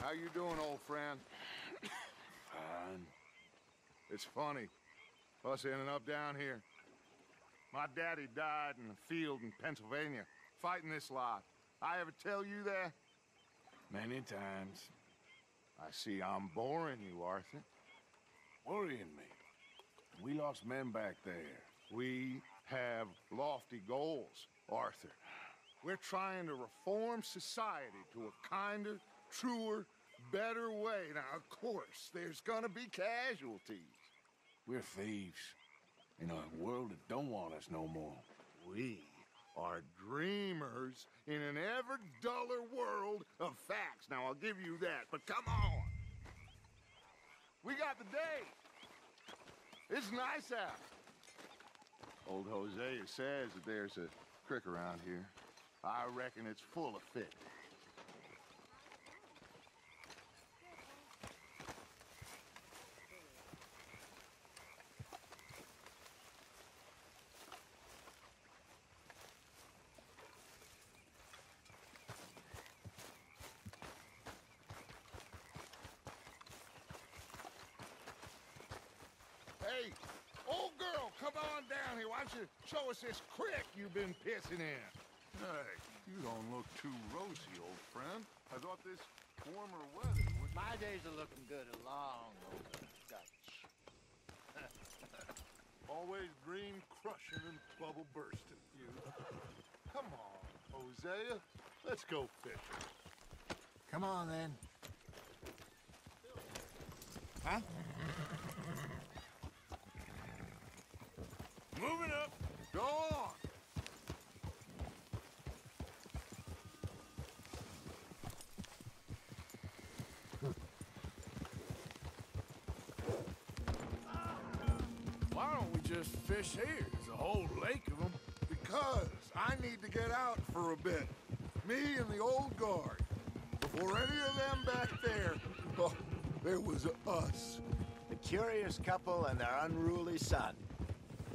How you doing, old friend? Fine. It's funny, us ending up down here. My daddy died in a field in Pennsylvania, fighting this lot. I ever tell you that? Many times. I see I'm boring you, Arthur. Worrying me. We lost men back there. We have lofty goals, Arthur. We're trying to reform society to a kinder, truer, better way. Now, of course, there's gonna be casualties. We're thieves. In a world that don't want us no more. We are dreamers in an ever duller world of facts. Now, I'll give you that, but come on. We got the day. It's nice out. Old Hosea says that there's a creek around here. I reckon it's full of fish. Hey, old girl, come on down here. Why don't you show us this creek you've been pissing in? Hey, you don't look too rosy, old friend. I thought this warmer weather would... My days are looking good along over Dutch. Always dream crushing and bubble bursting, you. Come on, Hosea. Let's go fishing. Come on, then. Huh? Moving up. Go on. Why don't we just fish here? There's a whole lake of them. Because I need to get out for a bit. Me and the old guard. Before any of them back there, oh, there was us. The curious couple and their unruly son.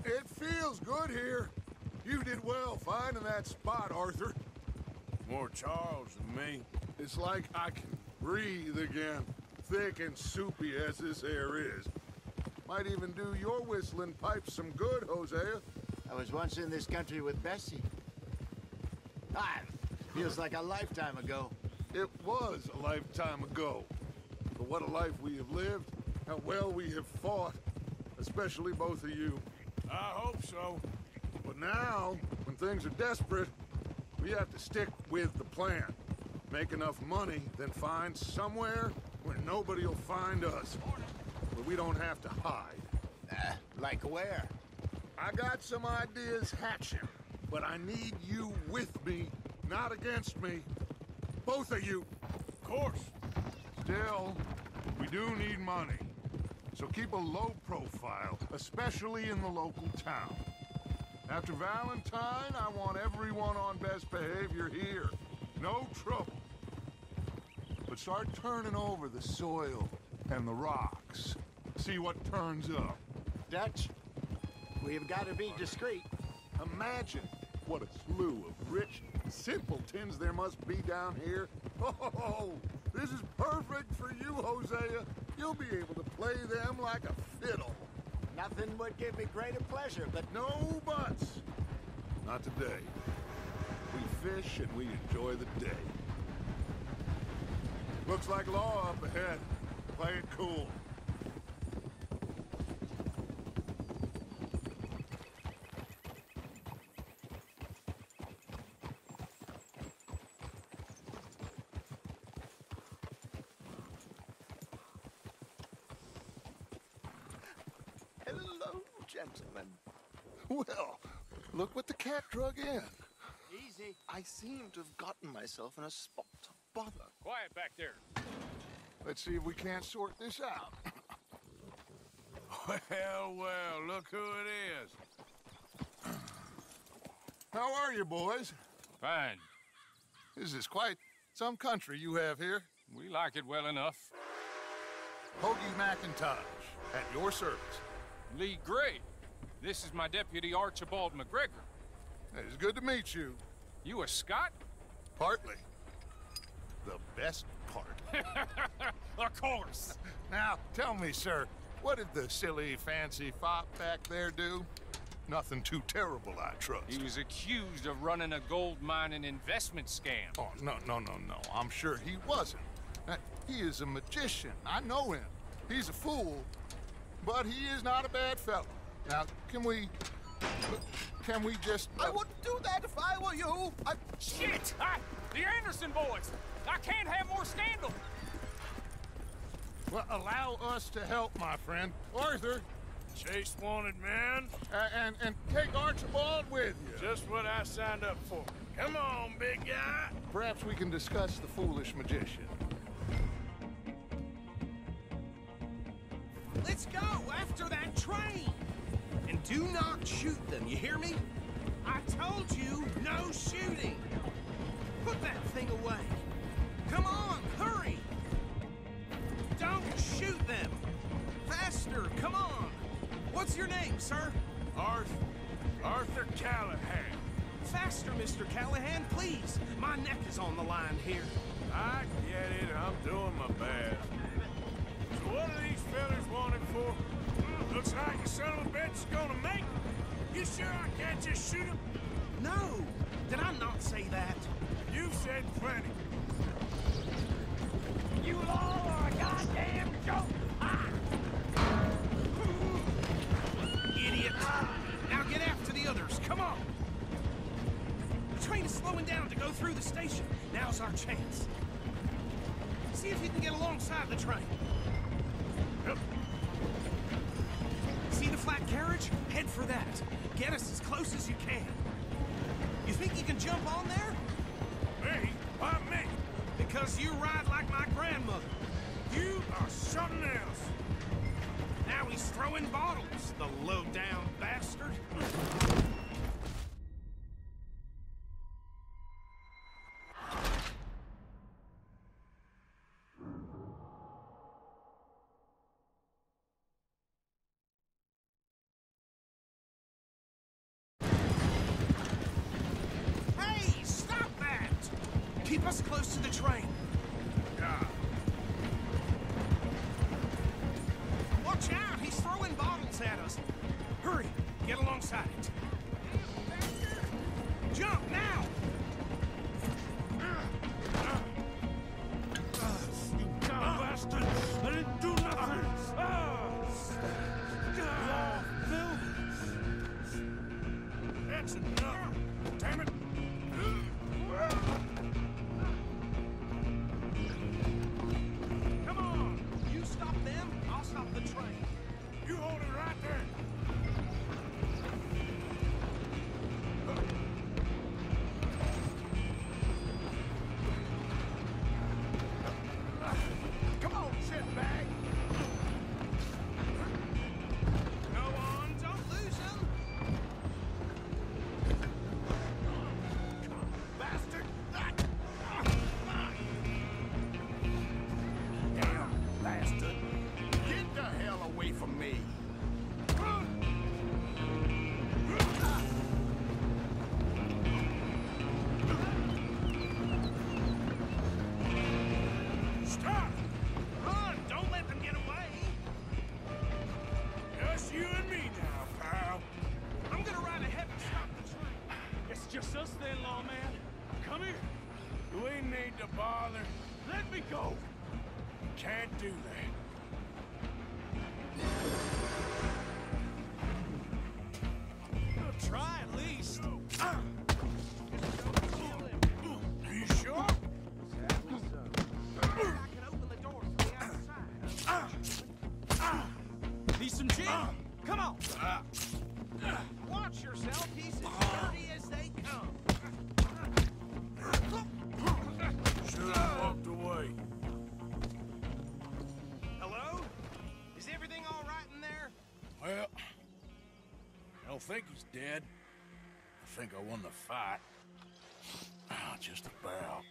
It feels good here. You did well finding that spot, Arthur. More Charles than me. It's like I can breathe again, thick and soupy as this air is. Might even do your whistling pipes some good, Hosea. I was once in this country with Bessie. Feels like a lifetime ago. It was a lifetime ago. But what a life we have lived, how well we have fought, especially both of you. I hope so. But now, when things are desperate, we have to stick with the plan. Make enough money, then find somewhere where nobody will find us. Where we don't have to hide. Like where? I got some ideas hatching, but I need you with me, not against me. Both of you. Of course. Still, we do need money. So keep a low profile, especially in the local town. After Valentine, I want everyone on best behavior here. No trouble. But start turning over the soil and the rocks. See what turns up. Dutch, we've got to be discreet. Imagine what a slew of rich simpletons there must be down here. Oh, this is perfect for you, Hosea. You'll be able to play them like a fiddle. Nothing would give me greater pleasure, but No buts. Not today. We fish and we enjoy the day. Looks like law up ahead. Play it cool. hello, gentlemen. Well, look what the cat drug in. Easy. I seem to have gotten myself in a spot of bother. Quiet back there. Let's see if we can't sort this out. Well, look who it is. How are you, boys? Fine. This is quite some country you have here. We like it well enough. Hoagie McIntosh, at your service. Lee Gray. This is my deputy, Archibald McGregor. It's good to meet you. You a Scot? Partly. the best part. Of course. Now, tell me, sir, what did the silly, fancy fop back there do? Nothing too terrible, I trust. He was accused of running a gold mining investment scam. Oh, no. I'm sure he wasn't. He is a magician. I know him. He's a fool, but he is not a bad fellow. Now, can we just... I wouldn't do that if I were you. Shit! The Anderson boys! I can't have more scandal! Well, allow us to help, my friend. Arthur, Chase wanted man. and take Archibald with you. Just what I signed up for. Come on, big guy. Perhaps we can discuss the foolish magician. Let's go after that train! And do not shoot them, you hear me? I told you, no shooting! Put that thing away! Come on, hurry! Don't shoot them! Faster, come on! What's your name, sir? Arthur Callahan. Faster, Mr. Callahan, please! My neck is on the line here. I get it. I'm doing my best. So what are these fellas wanted for? Looks like the son of a bitch is gonna make it. You sure I can't just shoot him? No! Did I not say that? You've said plenty. You all are a goddamn joke! Idiot! Now get after the others, come on! The train is slowing down to go through the station. Now's our chance. See if you can get alongside the train. See the flat carriage? Head for that. Get us as close as you can. You think you can jump on there? Me? Why me? Because you ride like my grandmother. You are something else. Now he's throwing bottles, the low-down bastard. Hey, stop that! Keep us close to the train. Yeah. Watch out! He's throwing bottles at us! Hurry! Get alongside it! Jump now! You dumb bastard! I didn't do nothing! Phil? That's enough! Damn it! Come on! You stop them, I'll stop the train. You hold it right there! Come on, shitbag! Go on, don't lose him! Bastard! Damn bastard! Get the hell away from me! Stop! Run! Don't let them get away! Just you and me now, pal. I'm gonna ride ahead and stop the train. It's just us then, lawman. Come here. Do we need to bother? Let me go. Can't do that. Try at least. Are you sure? I can open the door from the outside. Need some gin? Come on. Watch yourself. He's as dirty as they come. Should have walked away. Hello? Is everything all right in there? Well, I don't think he's dead. I think I won the fight. Just about.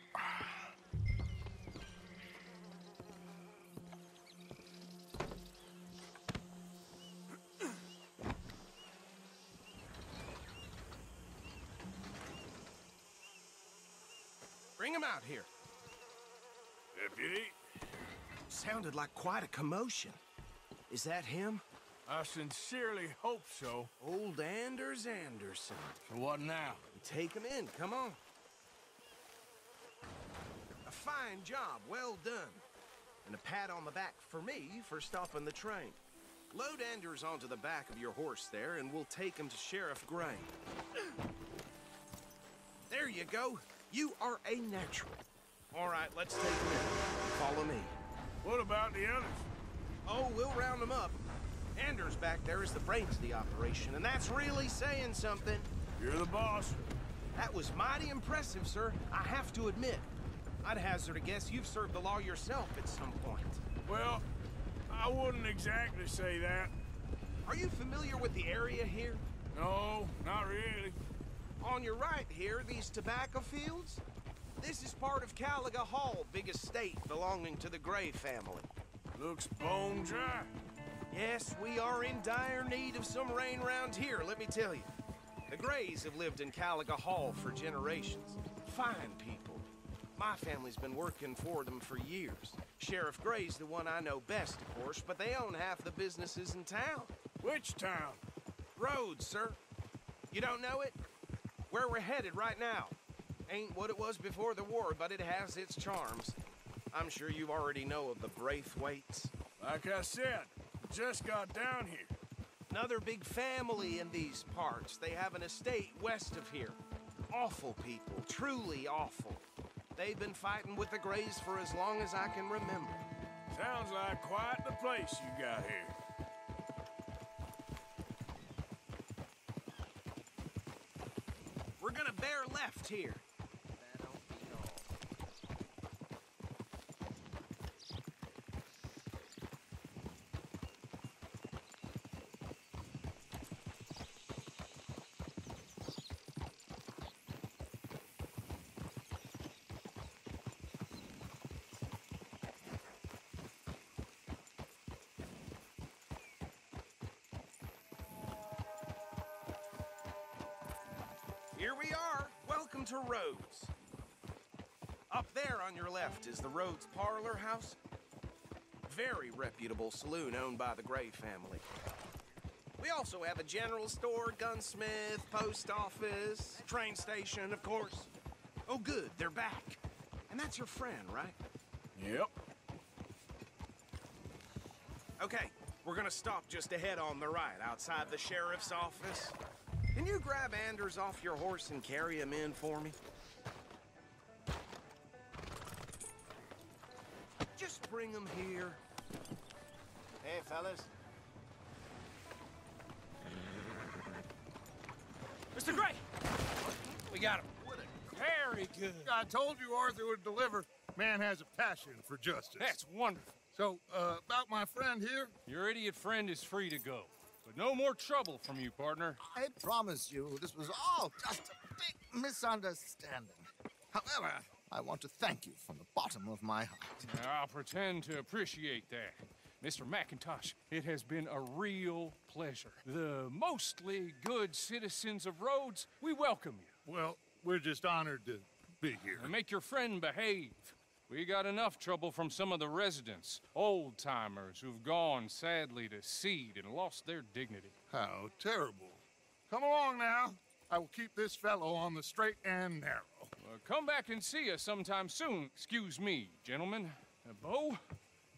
Bring him out here. Sounded like quite a commotion. Is that him? I sincerely hope so. Old Anders Anderson. So what now? Take him in, come on. A fine job, well done. And a pat on the back for me for stopping the train. Load Anders onto the back of your horse there, and we'll take him to Sheriff Gray. There you go. You are a natural. All right, let's take him in. Follow me. What about the others? Oh, we'll round them up. Anders back there is the brains of the operation, and that's really saying something. You're the boss. That was mighty impressive, sir. I have to admit. I'd hazard a guess you've served the law yourself at some point. Well, I wouldn't exactly say that. Are you familiar with the area here? No, not really. On your right here, these tobacco fields? This is part of Caliga Hall, big estate belonging to the Gray family. Looks bone dry. Yes, we are in dire need of some rain round here, let me tell you. The Grays have lived in Caliga Hall for generations. Fine people. My family's been working for them for years. Sheriff Gray's the one I know best, of course, but they own half the businesses in town. Which town? Rhodes, sir. You don't know it? Where we're headed right now. Ain't what it was before the war, but it has its charms. I'm sure you already know of the Braithwaites. Like I said, just got down here. Another big family in these parts. They have an estate west of here. Awful people, truly awful. They've been fighting with the Grays for as long as I can remember. Sounds like quite the place you got here. We're gonna bear left here. Here we are. Welcome to Rhodes. Up there on your left is the Rhodes Parlor House. Very reputable saloon owned by the Gray family. We also have a general store, gunsmith, post office, train station, of course. Oh, good, they're back. And that's your friend, right? Yep. Okay, we're gonna stop just ahead on the right, outside the sheriff's office. Can you grab Anders off your horse and carry him in for me? Just bring him here. Hey, fellas. Mr. Gray! We got him. Very good. I told you Arthur would deliver. Man has a passion for justice. That's wonderful. So, about my friend here? Your idiot friend is free to go. But no more trouble from you, partner. I promise you, this was all just a big misunderstanding. However, I want to thank you from the bottom of my heart. I'll pretend to appreciate that. Mr. McIntosh, it has been a real pleasure. The mostly good citizens of Rhodes, we welcome you. Well, we're just honored to be here. And make your friend behave. We got enough trouble from some of the residents, old-timers who've gone, sadly, to seed and lost their dignity. How terrible. Come along now. I will keep this fellow on the straight and narrow. Come back and see us sometime soon. Excuse me, gentlemen. Bo,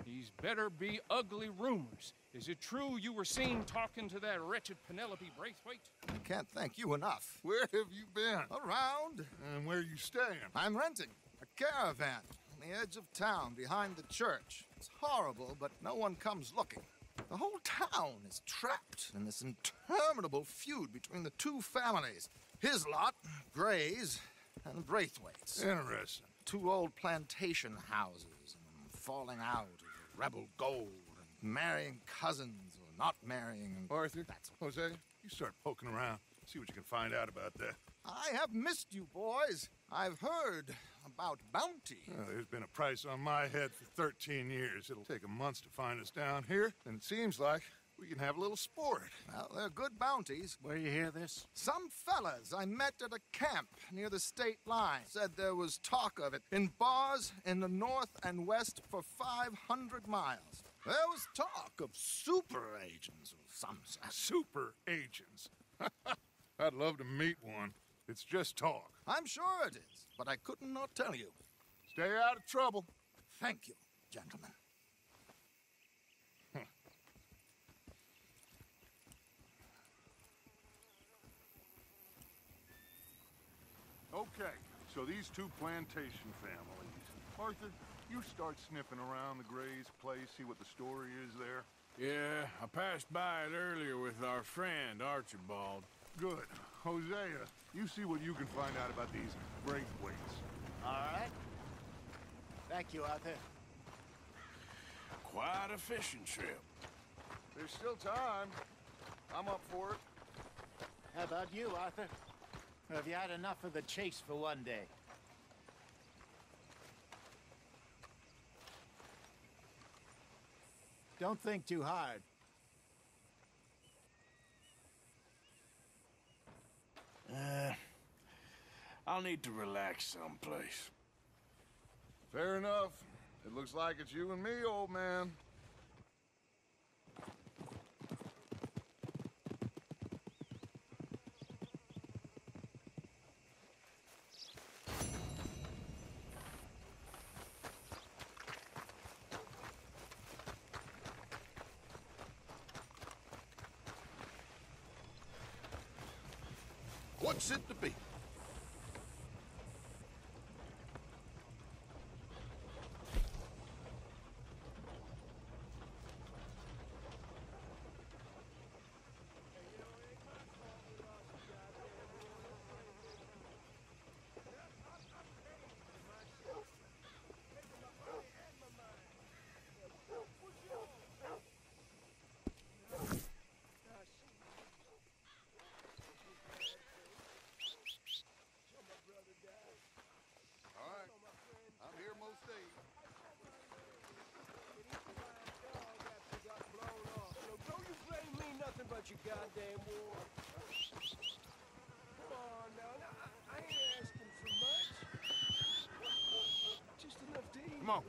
these better be ugly rumors. Is it true you were seen talking to that wretched Penelope Braithwaite? I can't thank you enough. Where have you been? Around. And where you staying? I'm renting a caravan on the edge of town behind the church. It's horrible, but no one comes looking. The whole town is trapped in this interminable feud between the two families. His lot, Gray's, and Braithwaite's. Interesting. Two old plantation houses, and falling out of rebel gold, and marrying cousins or not marrying. And Arthur, that's Hosea, you start poking around. See what you can find out about that. I have missed you, boys. I've heard about bounty. Well, there's been a price on my head for 13 years. It'll take a month to find us down here, and it seems like We can have a little sport. Well, they're good bounties. Where you hear this? Some fellas I met at a camp near the state line said there was talk of it in bars in the north and west for 500 miles. There was talk of super agents or some such. Super agents. I'd love to meet one. It's just talk. I'm sure it is, but I couldn't not tell you. Stay out of trouble. Thank you, gentlemen. Okay, so these two plantation families. Arthur, you start sniffing around the Gray's place, see what the story is there. Yeah, I passed by it earlier with our friend, Archibald. Good. Hosea, you see what you can find out about these Braithwaites. All right. Thank you, Arthur. Quite a fishing trip. There's still time. I'm up for it. How about you, Arthur? Have you had enough of the chase for one day? Don't think too hard. I'll need to relax someplace. Fair enough. It looks like it's you and me, old man. What's it to be? Your goddamn war. Come on now, I ain't asking for much. Just enough to eat. Come on.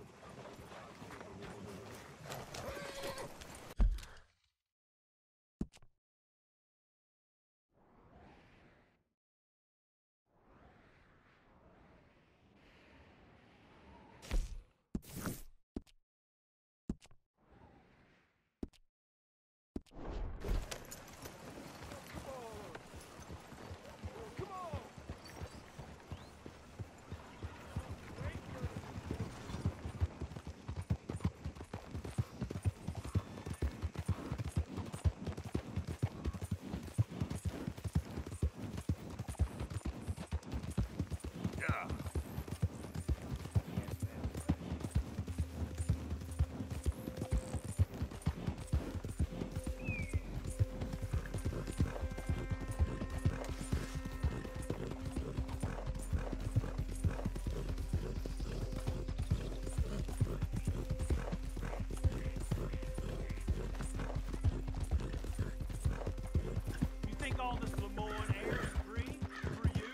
All this Lemoyne air is free for you?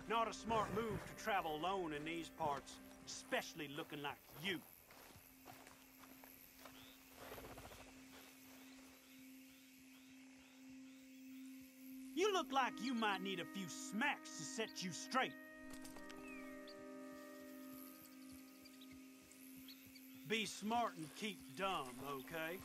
Not a smart move to travel alone in these parts, especially looking like you. You look like you might need a few smacks to set you straight. Be smart and keep dumb, okay?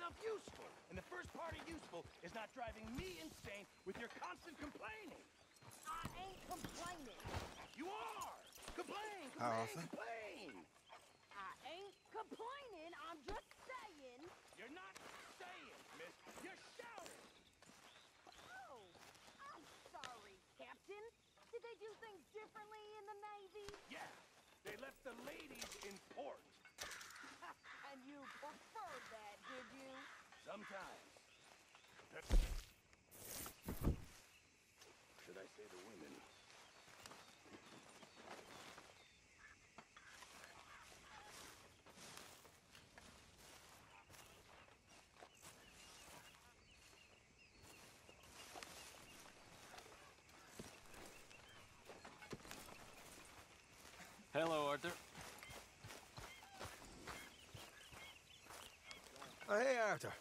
yourself useful. And the first part of useful is not driving me insane with your constant complaining. I ain't complaining. You are! Complain, How complain, often? complain! I ain't complaining. I'm just saying. You're not saying, miss. You're shouting! Oh, I'm sorry, Captain. Did they do things differently in the Navy? Yeah, they left the ladies in port. And you preferred that, did you? Sometimes. Should I say the women? Hello, Arthur. Hey, Arthur.